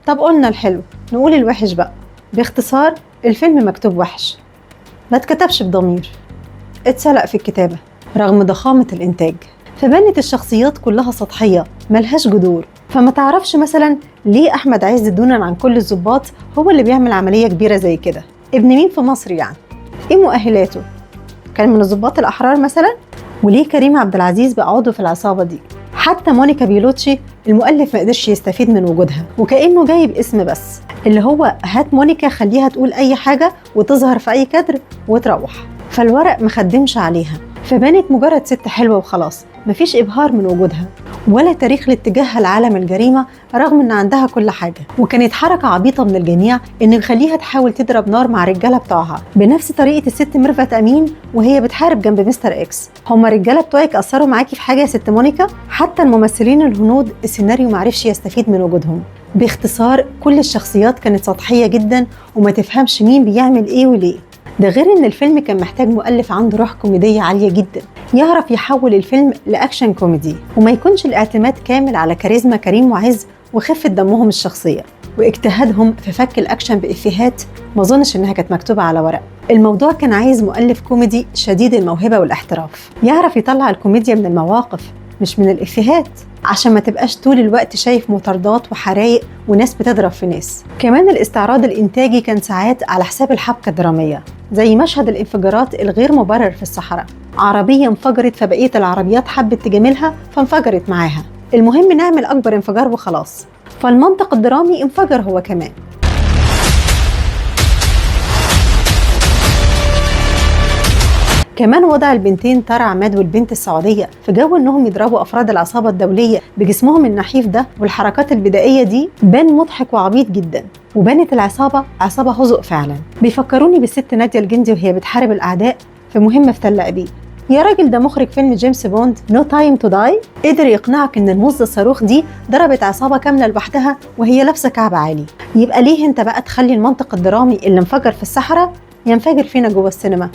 طب قلنا الحلو، نقول الوحش بقى. باختصار الفيلم مكتوب وحش، ما اتكتبش بضمير، اتسلق في الكتابة رغم ضخامة الإنتاج. فبانت الشخصيات كلها سطحية ملهاش جذور، فما تعرفش مثلا ليه أحمد عز دونا عن كل الضباط هو اللي بيعمل عملية كبيرة زي كده. ابن مين في مصر يعني؟ ايه مؤهلاته؟ كان من الضباط الأحرار مثلا؟ وليه كريم عبد العزيز بقى عضو في العصابة دي؟ حتى مونيكا بيلوتشي المؤلف ما قدرش يستفيد من وجودها، وكأنه جايب اسم بس، اللي هو هات مونيكا خليها تقول أي حاجة وتظهر في أي كادر وتروح. فالورق ما خدمش عليها، فبانت مجرد ست حلوة وخلاص، مفيش إبهار من وجودها ولا تاريخ لاتجاهها لعالم الجريمة رغم إن عندها كل حاجة. وكانت حركة عبيطة من الجميع إن يخليها تحاول تضرب نار مع الرجالة بتوعها بنفس طريقة الست ميرفت أمين وهي بتحارب جنب مستر إكس. هما الرجالة بتوعك أثروا معاكي في حاجة يا ست مونيكا؟ حتى الممثلين الهنود السيناريو معرفش يستفيد من وجودهم. باختصار كل الشخصيات كانت سطحية جدا وما تفهمش مين بيعمل إيه وليه. ده غير ان الفيلم كان محتاج مؤلف عنده روح كوميدية عالية جدا، يعرف يحول الفيلم لأكشن كوميدي وما يكونش الاعتماد كامل على كاريزما كريم وعز وخفة دمهم الشخصية واجتهادهم في فك الأكشن بإفيهات ما ظنش إنها كانت مكتوبة على ورق. الموضوع كان عايز مؤلف كوميدي شديد الموهبة والاحتراف، يعرف يطلع الكوميديا من المواقف مش من الإفيهات، عشان ما تبقاش طول الوقت شايف مطاردات وحرايق وناس بتضرب في ناس. كمان الاستعراض الإنتاجي كان ساعات على حساب الحبكة الدرامية، زي مشهد الانفجارات الغير مبرر في الصحراء، عربية انفجرت فبقية العربيات حبت تجاملها فانفجرت معاها، المهم نعمل أكبر انفجار وخلاص، فالمنطق الدرامي انفجر هو كمان. كمان وضع البنتين تارا عماد والبنت السعودية في جو انهم يضربوا افراد العصابة الدولية بجسمهم النحيف ده والحركات البدائية دي بان مضحك وعبيط جدا، وبانت العصابة عصابة هزء فعلا. بيفكروني بالست نادية الجندي وهي بتحارب الاعداء في مهمة في تل ابيب. يا راجل ده مخرج فيلم جيمس بوند نو تايم تو داي قدر يقنعك ان الموزة الصاروخ دي ضربت عصابة كاملة لوحدها وهي لابسة كعب عالي. يبقى ليه انت بقى تخلي المنطق الدرامي اللي انفجر في الصحراء ينفجر فينا جوه السينما؟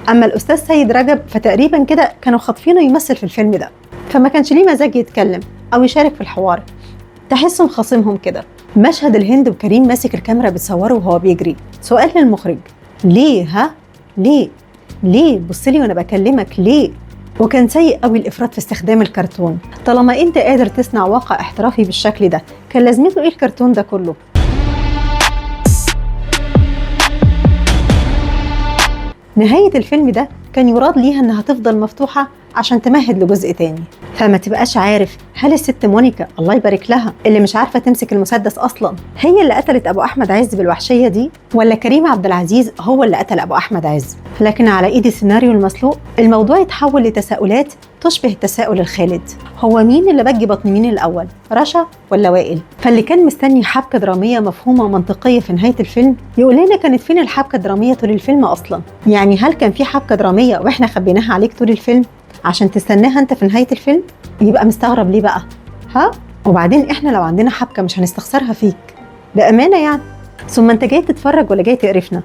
اما الاستاذ سيد رجب فتقريبا كده كانوا خاطفينه يمثل في الفيلم ده، فما كانش ليه مزاج يتكلم او يشارك في الحوار، تحسهم خاصمهم كده. مشهد الهند وكريم ماسك الكاميرا بتصوره وهو بيجري، سؤال للمخرج، ليه؟ ها ليه بصلي وانا بكلمك ليه؟ وكان سيء قوي الافراط في استخدام الكرتون. طالما انت قادر تصنع واقع احترافي بالشكل ده كان لازمته ايه الكرتون ده كله؟ نهاية الفيلم ده كان يراد ليها انها تفضل مفتوحة عشان تمهد لجزء تاني، فما تبقاش عارف هل الست مونيكا الله يبارك لها اللي مش عارفة تمسك المسدس اصلا هي اللي قتلت ابو احمد عز بالوحشية دي، ولا كريم عبد العزيز هو اللي قتل ابو احمد عز. لكن على ايد السيناريو المسلوق الموضوع يتحول لتساؤلات تشبه التساؤل الخالد، هو مين اللي بج بطن مين الاول، رشا ولا وائل؟ فاللي كان مستني حبكة درامية مفهومة ومنطقية في نهاية الفيلم يقول لنا كانت فين الحبكة الدرامية طول الفيلم اصلا؟ يعني هل كان في حبكة درامية واحنا خبيناها عليك طول الفيلم عشان تستناها انت في نهاية الفيلم؟ يبقى مستغرب ليه بقى؟ ها؟ وبعدين احنا لو عندنا حبكة مش هنستخسرها فيك بأمانة يعني. ثم انت جاي تتفرج ولا جاي تقرفنا؟